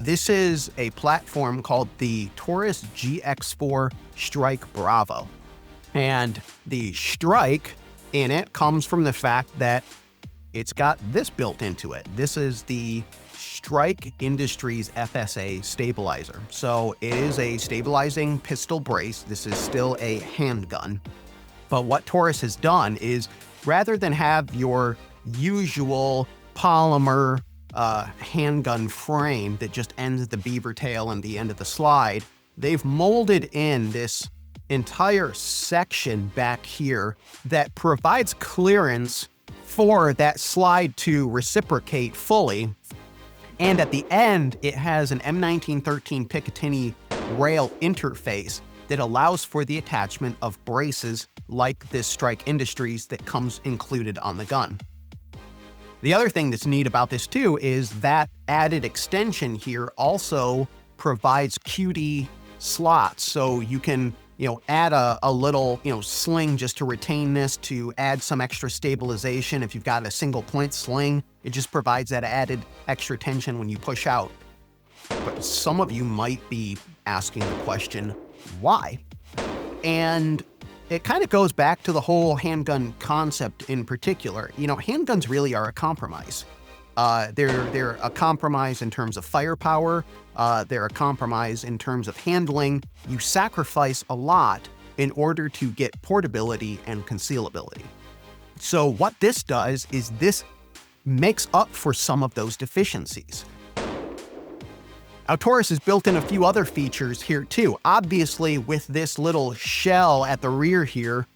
This is a platform called the Taurus GX4 Strike Bravo. And the strike in it comes from the fact that it's got this built into it. This is the Strike Industries FSA stabilizer. So it is a stabilizing pistol brace. This is still a handgun. But what Taurus has done is, rather than have your usual polymer handgun frame that just ends at the beaver tail and the end of the slide, they've molded in this entire section back here that provides clearance for that slide to reciprocate fully. And at the end, it has an M1913 Picatinny rail interface that allows for the attachment of braces like this Strike Industries that comes included on the gun. The other thing that's neat about this too is that added extension here also provides QD slots. So you can, add a little, sling just to retain this, to add some extra stabilization. If you've got a single point sling, it just provides that added extra tension when you push out. But some of you might be asking the question, why? And it kind of goes back to the whole handgun concept in particular. Handguns really are a compromise. They're a compromise in terms of firepower. They're a compromise in terms of handling. You sacrifice a lot in order to get portability and concealability. So what this does is this makes up for some of those deficiencies. Now, Taurus has built in a few other features here too. Obviously, with this little shell at the rear here,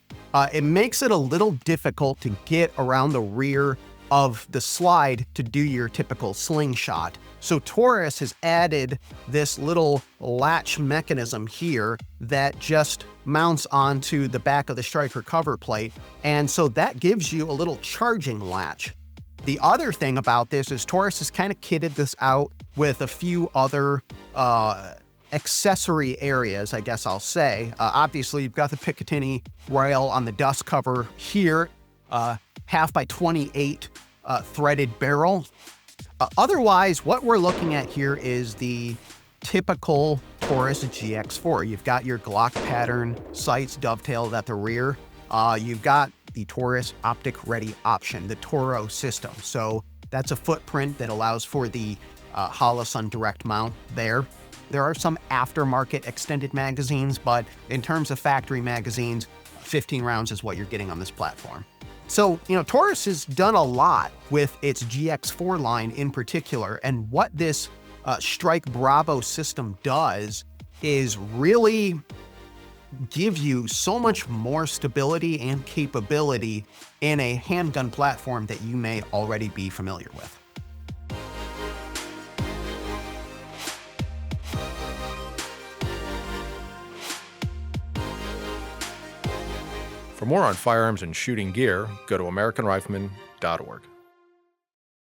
it makes it a little difficult to get around the rear of the slide to do your typical slingshot. So Taurus has added this little latch mechanism here that just mounts onto the back of the striker cover plate. And so that gives you a little charging latch. The other thing about this is Taurus has kind of kitted this out with a few other accessory areas, I guess I'll say. Obviously, you've got the Picatinny rail on the dust cover here, 1/2x28 threaded barrel. Otherwise, what we're looking at here is the typical Taurus GX4. You've got your Glock pattern sights dovetailed at the rear. You've got the Taurus optic ready option, the Toro system. So that's a footprint that allows for the Holosun direct mount there. There are some aftermarket extended magazines, but in terms of factory magazines, 15 rounds is what you're getting on this platform. So, Taurus has done a lot with its GX4 line in particular, and what this Strike Bravo system does is really give you so much more stability and capability in a handgun platform that you may already be familiar with. For more on firearms and shooting gear, go to AmericanRifleman.org.